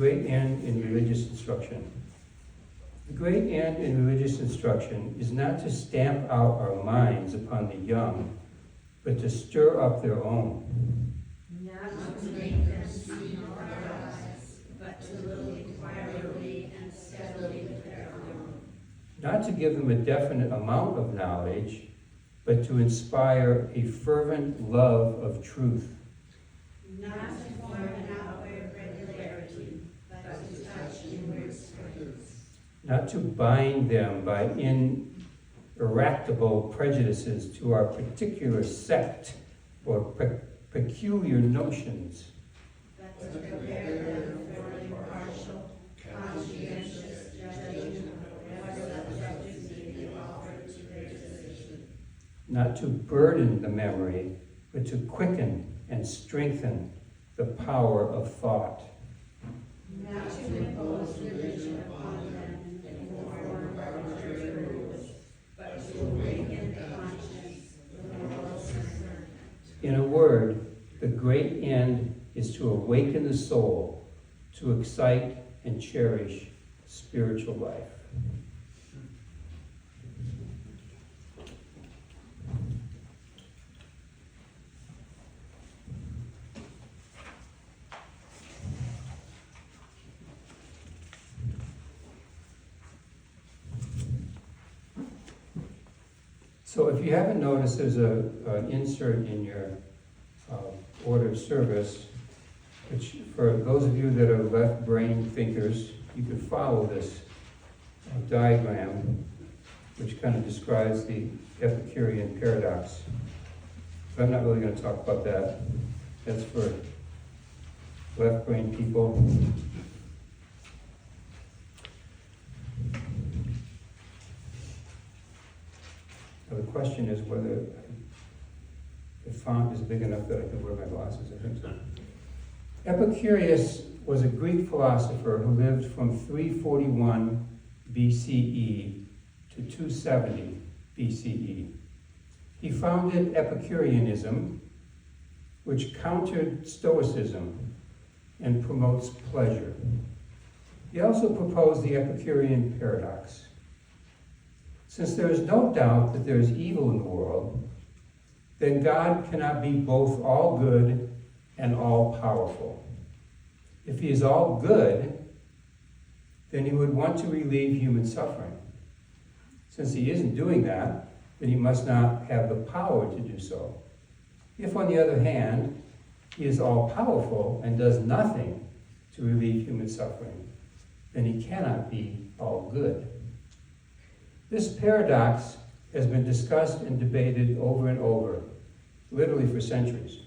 great end in religious instruction. The great end in religious instruction is not to stamp out our minds upon the young, but to stir up their own. Not to make them see our eyes, but to look quietly and steadily with their own. Not to give them a definite amount of knowledge, but to inspire a fervent love of truth. Not to form an outward regularity, but to touch inward springs. Not to bind them by ineradicable prejudices to our particular sect or peculiar notions. But to prepare them for impartial, conscientious judging of what subjects may be offered to their decision. Not to burden the memory, but to quicken and strengthen the power of thought. Not to impose religion upon them in the form of arbitrary rules, but to awaken the conscience with moral discernment. In a word, the great end is to awaken the soul to excite and cherish spiritual life. So if you haven't noticed, there's an insert in your order of service, which for those of you that are left brain thinkers, you can follow this diagram, which kind of describes the Epicurean Paradox. But I'm not really going to talk about that. That's for left brain people. Now the question is whether the font is big enough that I can wear my glasses. I think so. Epicurus was a Greek philosopher who lived from 341 BCE to 270 BCE. He founded Epicureanism, which countered Stoicism and promotes pleasure. He also proposed the Epicurean Paradox. Since there is no doubt that there is evil in the world, then God cannot be both all good and all powerful. If he is all good, then he would want to relieve human suffering. Since he isn't doing that, then he must not have the power to do so. If, on the other hand, he is all powerful and does nothing to relieve human suffering, then he cannot be all good. This paradox has been discussed and debated over and over, literally for centuries.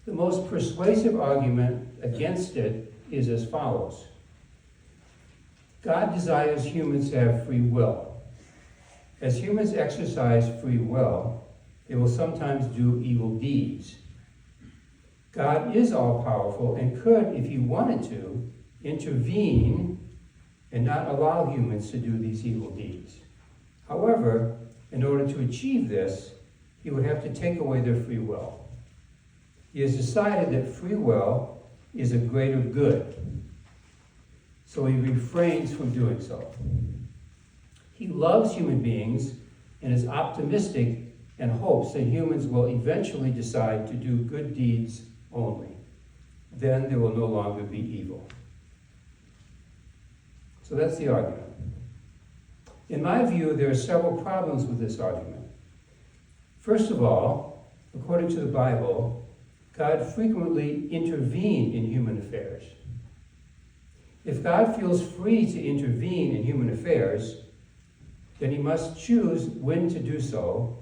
The most persuasive argument against it is as follows. God desires humans to have free will. As humans exercise free will, they will sometimes do evil deeds. God is all-powerful and could, if he wanted to, intervene and not allow humans to do these evil deeds. However, in order to achieve this, he would have to take away their free will. He has decided that free will is a greater good, so he refrains from doing so. He loves human beings and is optimistic and hopes that humans will eventually decide to do good deeds only. Then there will no longer be evil. So that's the argument. In my view, there are several problems with this argument. First of all, according to the Bible, God frequently intervened in human affairs. If God feels free to intervene in human affairs, then he must choose when to do so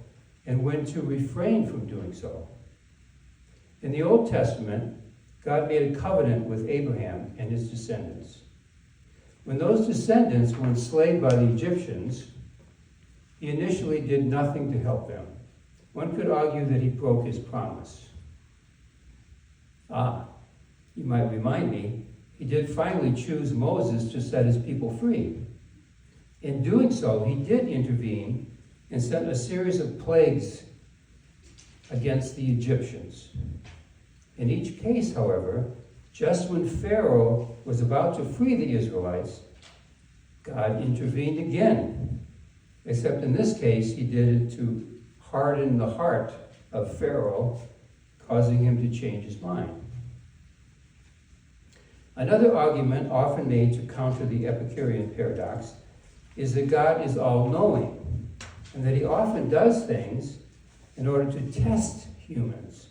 and when to refrain from doing so. In the Old Testament, God made a covenant with Abraham and his descendants. When those descendants were enslaved by the Egyptians, he initially did nothing to help them. One could argue that he broke his promise. You might remind me, he did finally choose Moses to set his people free. In doing so, he did intervene and sent a series of plagues against the Egyptians. In each case, however, Just when Pharaoh was about to free the Israelites, God intervened again. Except in this case, he did it to harden the heart of Pharaoh, causing him to change his mind. Another argument often made to counter the Epicurean paradox is that God is all-knowing, and that he often does things in order to test humans,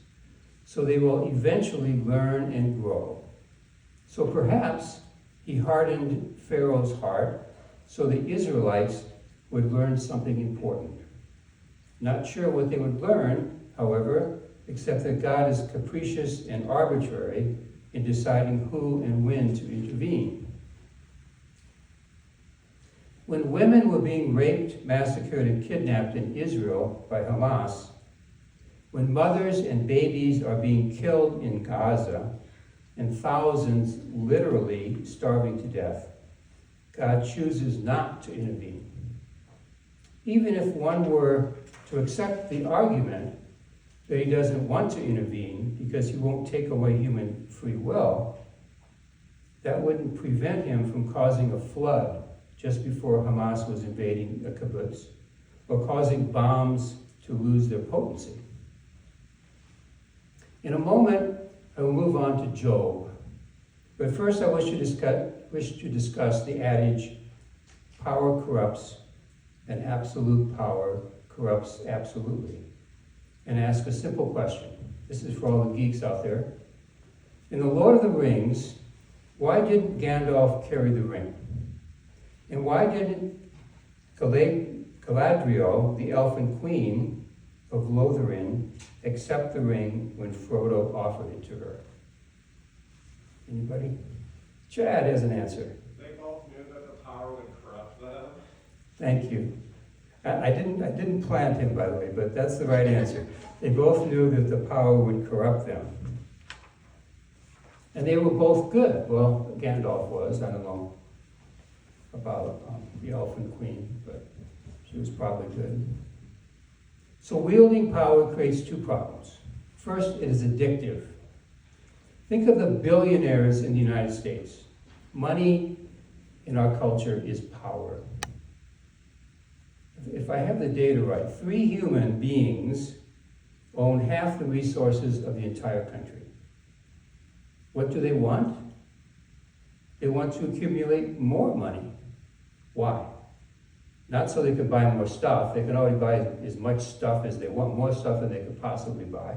so they will eventually learn and grow. So perhaps he hardened Pharaoh's heart so the Israelites would learn something important. Not sure what they would learn, however, except that God is capricious and arbitrary in deciding who and when to intervene. When women were being raped, massacred, and kidnapped in Israel by Hamas, when mothers and babies are being killed in Gaza, and thousands literally starving to death, God chooses not to intervene. Even if one were to accept the argument that he doesn't want to intervene because he won't take away human free will, that wouldn't prevent him from causing a flood just before Hamas was invading a kibbutz, or causing bombs to lose their potency. In a moment, I will move on to Job. But first I wish to discuss the adage, power corrupts and absolute power corrupts absolutely, and ask a simple question. This is for all the geeks out there. In The Lord of the Rings, why didn't Gandalf carry the ring? And why didn't Galadriel, the elfin queen of Lothlorien, accept the ring when Frodo offered it to her? Anybody? Chad has an answer. They both knew that the power would corrupt them. Thank you. I didn't plant him, by the way, but that's the right answer. They both knew that the power would corrupt them. And they were both good. Well, Gandalf was. I don't know about the elfin queen, but she was probably good. So wielding power creates two problems. First, it is addictive. Think of the billionaires in the United States. Money in our culture is power. If I have the data right, 3 human beings own half the resources of the entire country. What do they want? They want to accumulate more money. Why? Not so they can buy more stuff. They can already buy as much stuff as they want, more stuff than they could possibly buy.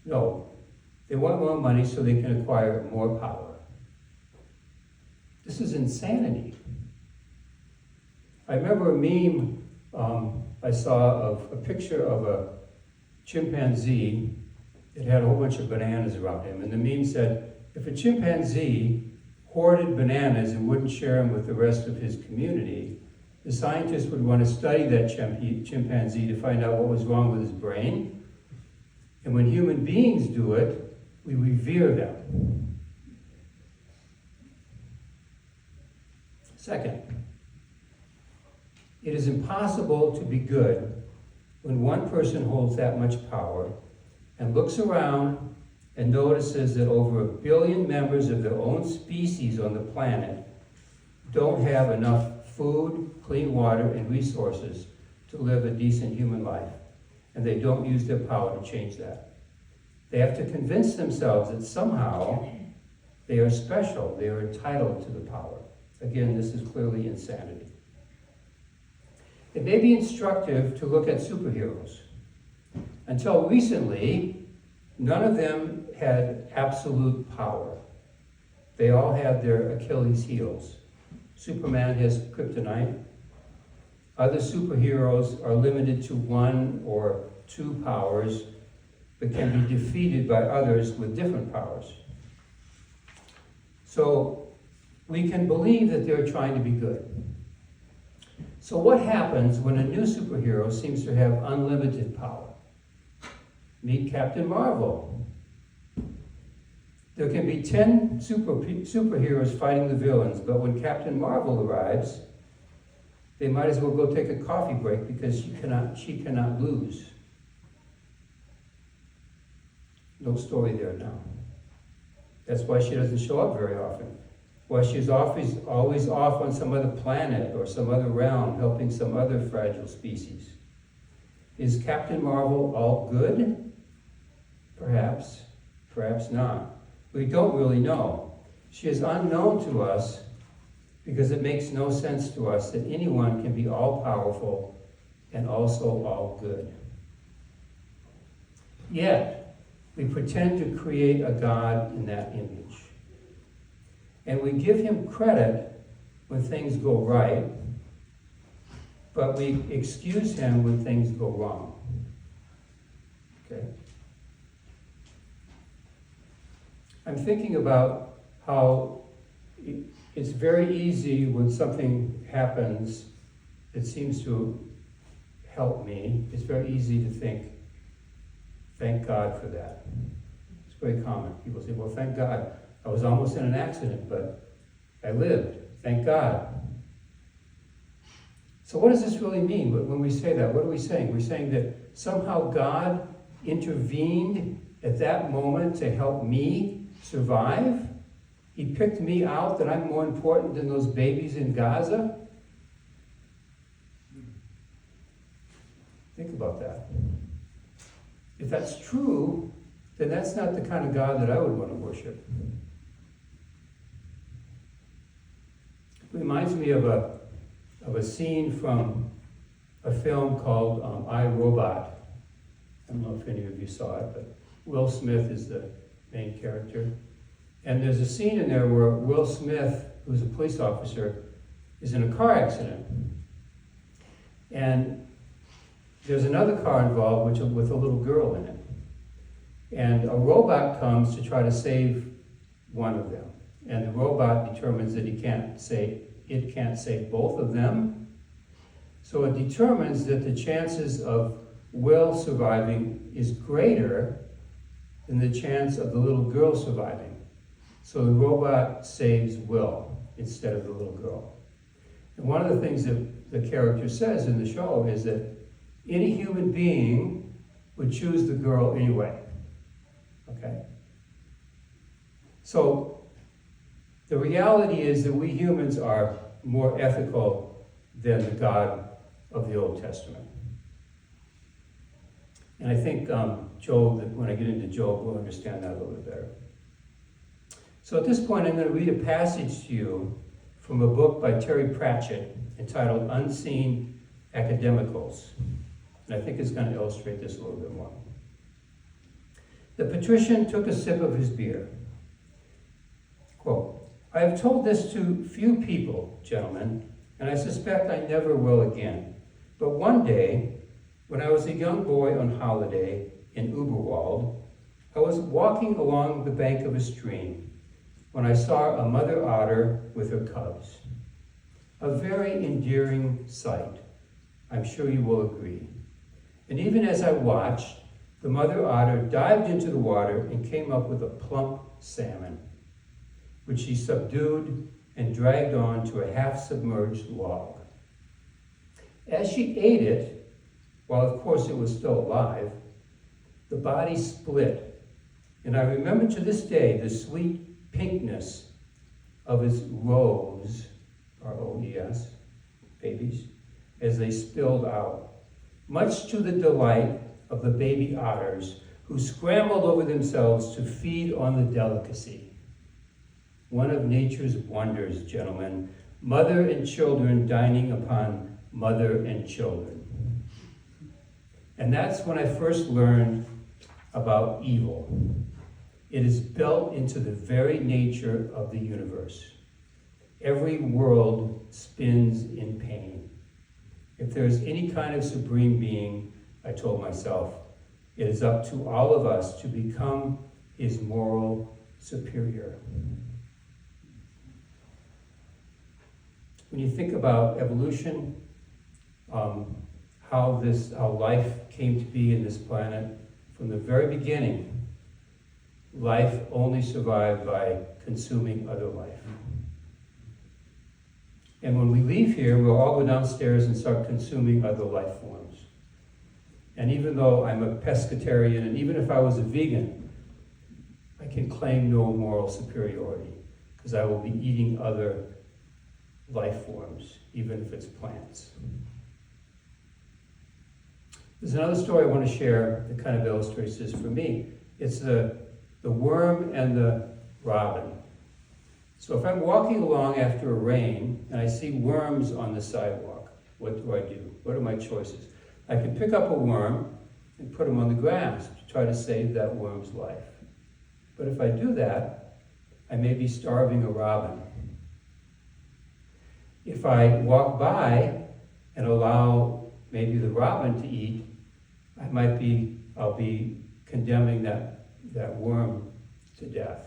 No, they want more money so they can acquire more power. This is insanity. I remember a meme I saw of a picture of a chimpanzee that had a whole bunch of bananas around him. And the meme said, if a chimpanzee hoarded bananas and wouldn't share them with the rest of his community, the scientists would want to study that chimpanzee to find out what was wrong with his brain. And when human beings do it, we revere them. Second, it is impossible to be good when one person holds that much power and looks around and notices that over 1 billion members of their own species on the planet don't have enough food, clean water, and resources to live a decent human life, and they don't use their power to change that. They have to convince themselves that somehow they are special, they are entitled to the power. Again, this is clearly insanity. It may be instructive to look at superheroes. Until recently, none of them had absolute power. They all had their Achilles heels. Superman has kryptonite. Other superheroes are limited to 1 or 2 powers, but can be defeated by others with different powers. So we can believe that they're trying to be good. So what happens when a new superhero seems to have unlimited power? Meet Captain Marvel. There can be 10 superheroes fighting the villains, but when Captain Marvel arrives, they might as well go take a coffee break because she cannot lose. No story there now. That's why she doesn't show up very often. Why she's always off on some other planet or some other realm, helping some other fragile species. Is Captain Marvel all good? Perhaps, perhaps not. We don't really know. She is unknown to us because it makes no sense to us that anyone can be all-powerful and also all good. Yet, we pretend to create a God in that image. And we give him credit when things go right, but we excuse him when things go wrong. Okay? I'm thinking about how it's very easy when something happens that seems to help me, it's very easy to think, thank God for that. It's very common. People say, well, thank God. I was almost in an accident, but I lived. Thank God. So what does this really mean when we say that? What are we saying? We're saying that somehow God intervened at that moment to help me survive? He picked me out, that I'm more important than those babies in Gaza? Think about that. If that's true, then that's not the kind of God that I would want to worship. It reminds me of a scene from a film called I, Robot. I don't know if any of you saw it, but Will Smith is the main character. And there's a scene in there where Will Smith, who's a police officer, is in a car accident. And there's another car involved with a little girl in it. And a robot comes to try to save one of them. And the robot determines that it can't save both of them. So it determines that the chances of Will surviving is greater than the chance of the little girl surviving. So the robot saves Will instead of the little girl. And one of the things that the character says in the show is that any human being would choose the girl anyway. Okay? So the reality is that we humans are more ethical than the God of the Old Testament. And I think Job, when I get into Job, we'll understand that a little bit better. So at this point, I'm going to read a passage to you from a book by Terry Pratchett entitled Unseen Academicals. And I think it's going to illustrate this a little bit more. The patrician took a sip of his beer. Quote, I have told this to few people, gentlemen, and I suspect I never will again. But one day, when I was a young boy on holiday in Uberwald, I was walking along the bank of a stream when I saw a mother otter with her cubs. A very endearing sight, I'm sure you will agree. And even as I watched, the mother otter dived into the water and came up with a plump salmon, which she subdued and dragged on to a half-submerged log. As she ate it, while of course it was still alive, the body split, and I remember to this day the sweet pinkness of its roes, R-O-E-S, babies, as they spilled out, much to the delight of the baby otters who scrambled over themselves to feed on the delicacy. One of nature's wonders, gentlemen, mother and children dining upon mother and children. And that's when I first learned about evil. It is built into the very nature of the universe. Every world spins in pain. If there's any kind of supreme being, I told myself, it is up to all of us to become his moral superior. When you think about evolution, how life came to be in this planet, from the very beginning, life only survived by consuming other life. And when we leave here, we'll all go downstairs and start consuming other life forms. And even though I'm a pescatarian, and even if I was a vegan, I can claim no moral superiority, because I will be eating other life forms, even if it's plants. There's another story I want to share that kind of illustrates this for me. It's the worm and the robin. So if I'm walking along after a rain and I see worms on the sidewalk, what do I do? What are my choices? I can pick up a worm and put him on the grass to try to save that worm's life. But if I do that, I may be starving a robin. If I walk by and allow maybe the robin to eat, I'll be condemning that worm to death.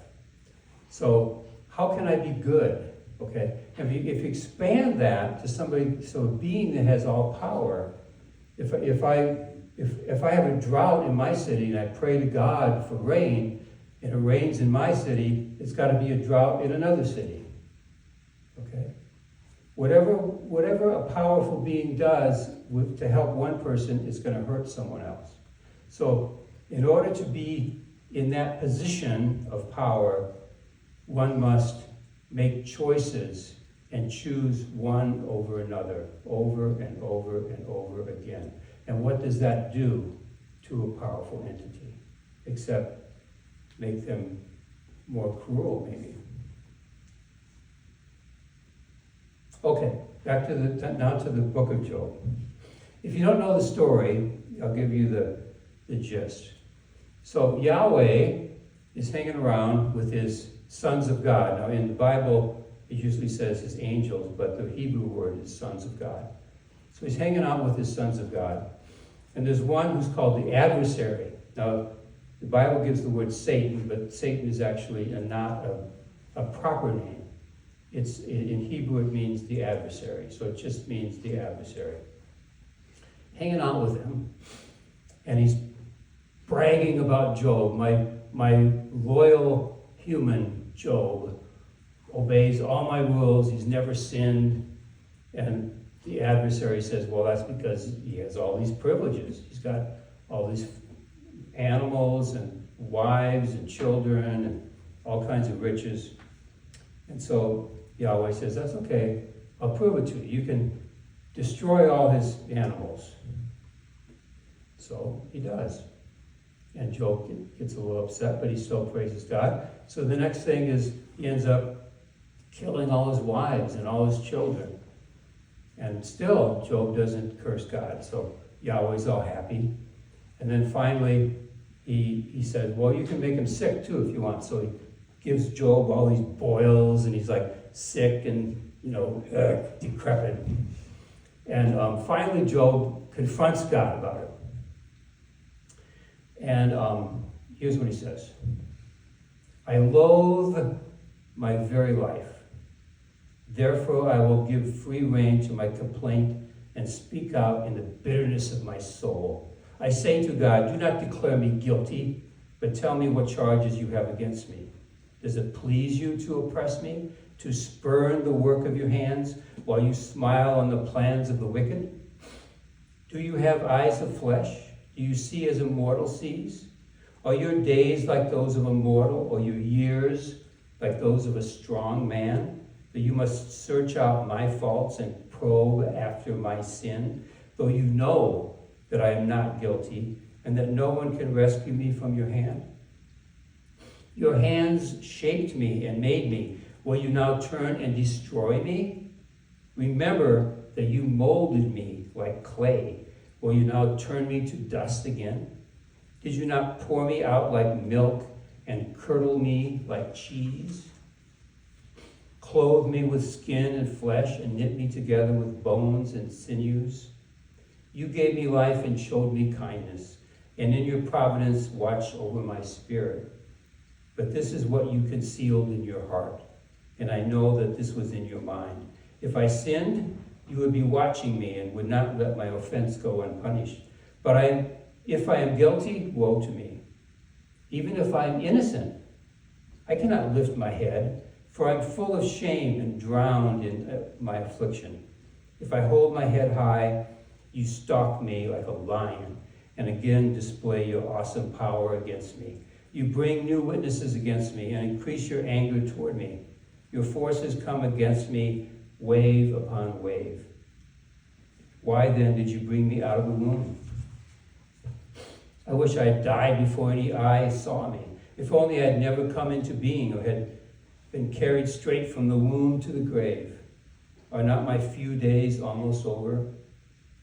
So how can I be good? Okay, if you expand that to somebody, so a being that has all power, if I have a drought in my city and I pray to God for rain, and it rains in my city, it's got to be a drought in another city. Okay, whatever a powerful being does to help one person, it's going to hurt someone else. So, in order to be in that position of power, one must make choices and choose one over another, over and over and over again. And what does that do to a powerful entity? Except make them more cruel, maybe. Okay, back to now to the book of Job. If you don't know the story, I'll give you the gist. So Yahweh is hanging around with his sons of God. Now in the Bible, it usually says his angels, but the Hebrew word is sons of God. So he's hanging out with his sons of God. And there's one who's called the adversary. Now, the Bible gives the word Satan, but Satan is actually not a proper name. In Hebrew, it means the adversary. So it just means the adversary. Hanging out with him, and he's bragging about Job. My loyal human Job obeys all my rules. He's never sinned. And the adversary says, well, that's because he has all these privileges. He's got all these animals and wives and children and all kinds of riches. And so Yahweh says, that's okay. I'll prove it to you. You can destroy all his animals. So he does. And Job gets a little upset, but he still praises God. So the next thing is he ends up killing all his wives and all his children. And still, Job doesn't curse God. So Yahweh's all happy. And then finally, he said, well, you can make him sick too if you want. So he gives Job all these boils, and he's like sick and, decrepit. And finally, Job confronts God about it. And here's what he says. I loathe my very life. Therefore, I will give free rein to my complaint and speak out in the bitterness of my soul. I say to God, do not declare me guilty, but tell me what charges you have against me. Does it please you to oppress me, to spurn the work of your hands, while you smile on the plans of the wicked? Do you have eyes of flesh? Do you see as a mortal sees? Are your days like those of a mortal, or your years like those of a strong man? That you must search out my faults and probe after my sin, though you know that I am not guilty, and that no one can rescue me from your hand? Your hands shaped me and made me. Will you now turn and destroy me? Remember that you molded me like clay. Will you now turn me to dust again? Did you not pour me out like milk and curdle me like cheese? Clothe me with skin and flesh and knit me together with bones and sinews. You gave me life and showed me kindness, and in your providence watched over my spirit. But this is what you concealed in your heart, and I know that this was in your mind. If I sinned, you would be watching me and would not let my offense go unpunished. But if I am guilty, woe to me. Even if I am innocent, I cannot lift my head, for I'm full of shame and drowned in my affliction. If I hold my head high, you stalk me like a lion, and again display your awesome power against me. You bring new witnesses against me and increase your anger toward me. Your forces come against me wave upon wave. Why then did you bring me out of the womb? I wish I had died before any eye saw me. If only I had never come into being or had been carried straight from the womb to the grave. Are not my few days almost over?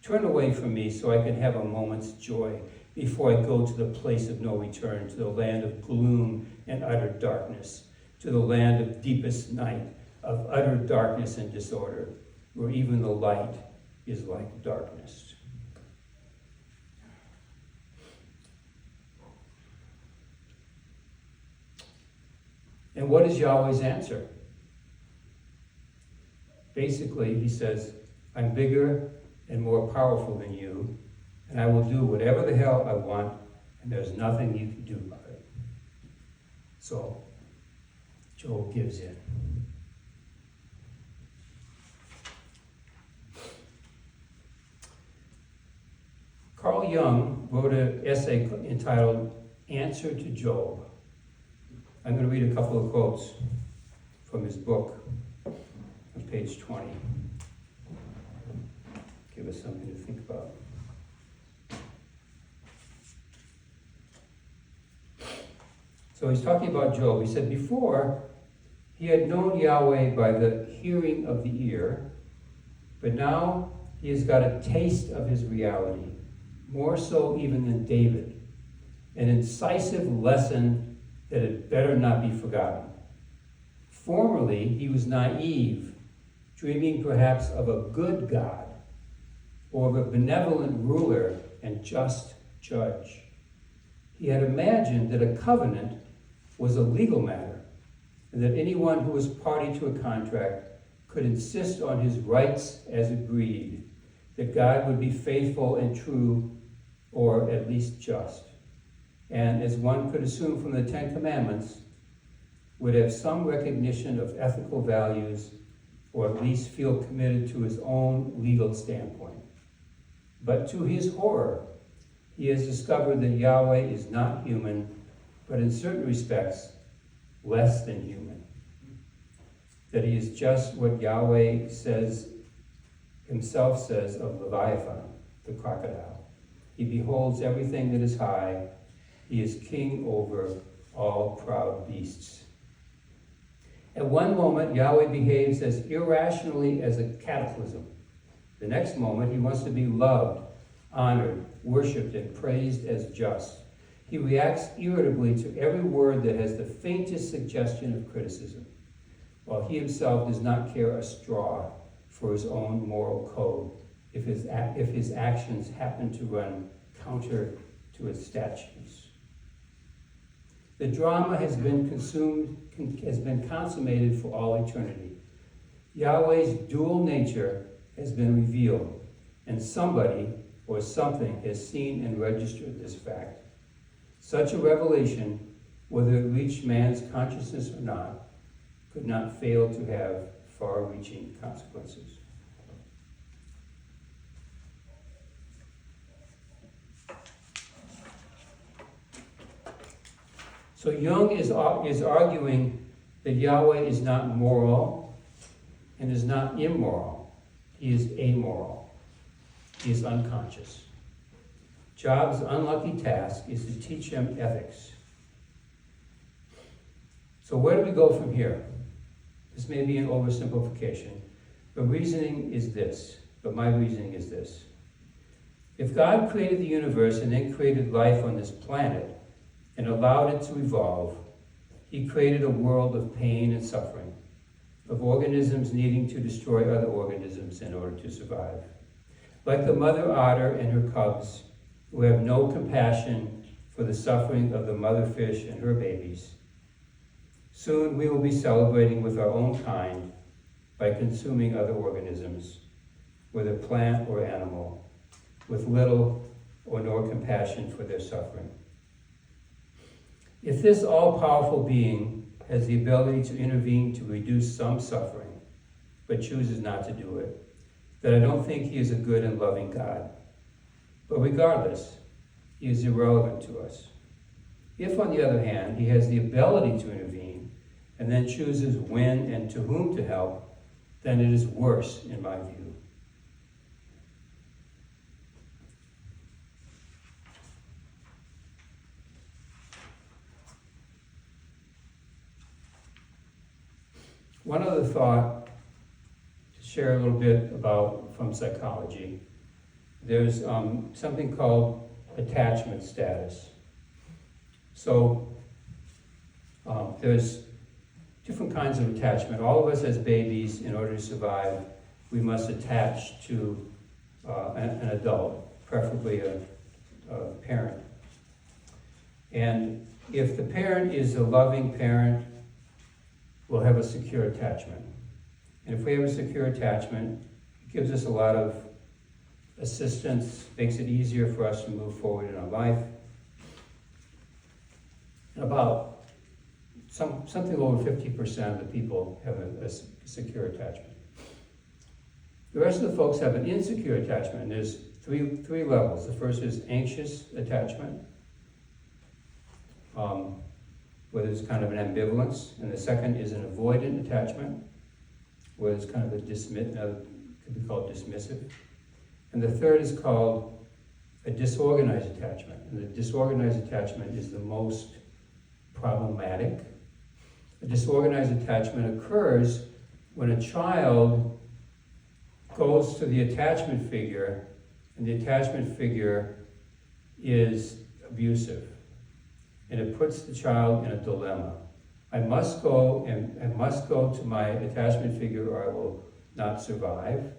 Turn away from me so I can have a moment's joy before I go to the place of no return, to the land of gloom and utter darkness, to the land of deepest night, of utter darkness and disorder, where even the light is like darkness. And what is Yahweh's answer? Basically, he says, I'm bigger and more powerful than you, and I will do whatever the hell I want, and there's nothing you can do about it. So, Job gives in. Carl Jung wrote an essay entitled Answer to Job. I'm going to read a couple of quotes from his book on page 20. Give us something to think about. So he's talking about Job. He said, before, he had known Yahweh by the hearing of the ear, but now he has got a taste of his reality, more so even than David, an incisive lesson that had better not be forgotten. Formerly, he was naive, dreaming perhaps of a good God, or of a benevolent ruler and just judge. He had imagined that a covenant was a legal matter, and that anyone who was party to a contract could insist on his rights as agreed, that God would be faithful and true, or at least just, and as one could assume from the Ten Commandments, would have some recognition of ethical values, or at least feel committed to his own legal standpoint. But to his horror, he has discovered that Yahweh is not human, but in certain respects, less than human. That he is just what Yahweh himself says of Leviathan, the crocodile. He beholds everything that is high. He is king over all proud beasts. At one moment, Yahweh behaves as irrationally as a cataclysm. The next moment, he wants to be loved, honored, worshipped, and praised as just. He reacts irritably to every word that has the faintest suggestion of criticism, while he himself does not care a straw for his own moral code if his actions happen to run counter to his statutes. The drama has been consummated for all eternity. Yahweh's dual nature has been revealed, and somebody or something has seen and registered this fact. Such a revelation, whether it reached man's consciousness or not, could not fail to have far-reaching consequences. So Jung is arguing that Yahweh is not moral and is not immoral. He is amoral. He is unconscious. Job's unlucky task is to teach him ethics. So where do we go from here? This may be an oversimplification, but my reasoning is this. If God created the universe and then created life on this planet and allowed it to evolve, he created a world of pain and suffering, of organisms needing to destroy other organisms in order to survive. Like the mother otter and her cubs, who have no compassion for the suffering of the mother fish and her babies, soon we will be celebrating with our own kind by consuming other organisms, whether plant or animal, with little or no compassion for their suffering. If this all-powerful being has the ability to intervene to reduce some suffering, but chooses not to do it, then I don't think he is a good and loving God. But regardless, he is irrelevant to us. If, on the other hand, he has the ability to intervene and then chooses when and to whom to help, then it is worse, in my view. One other thought to share a little bit about from psychology. There's something called attachment status. So there's different kinds of attachment. All of us as babies, in order to survive, we must attach to an adult, preferably a parent. And if the parent is a loving parent, we'll have a secure attachment. And if we have a secure attachment, it gives us a lot of assistance, makes it easier for us to move forward in our life. And about something over 50% of the people have a secure attachment. The rest of the folks have an insecure attachment, and there's three levels. The first is anxious attachment, where there's kind of an ambivalence, and the second is an avoidant attachment, where there's kind of could be called dismissive. And the third is called a disorganized attachment, and the disorganized attachment is the most problematic. A disorganized attachment occurs when a child goes to the attachment figure, and the attachment figure is abusive. And it puts the child in a dilemma. I must go to my attachment figure or I will not survive.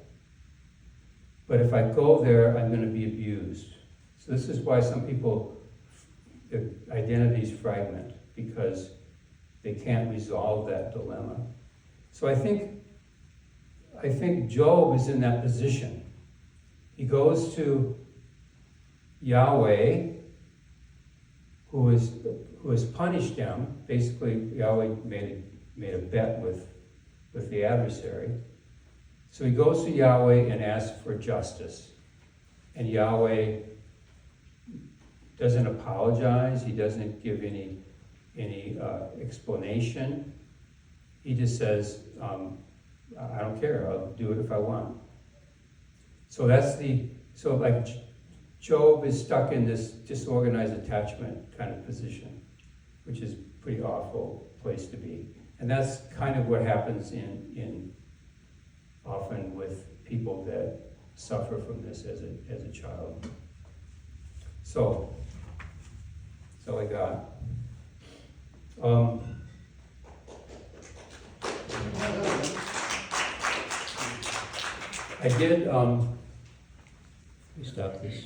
But if I go there, I'm going to be abused. So this is why some people, their identities fragment, because they can't resolve that dilemma. So I think Job is in that position. He goes to Yahweh, who has punished him. Basically, Yahweh made a bet with the adversary. So he goes to Yahweh and asks for justice. And Yahweh doesn't apologize. He doesn't give any explanation. He just says, I don't care. I'll do it if I want. So Job is stuck in this disorganized attachment kind of position, which is a pretty awful place to be. And that's kind of what happens in often with people that suffer from this as a child. So that's all I got. I did, let me stop this.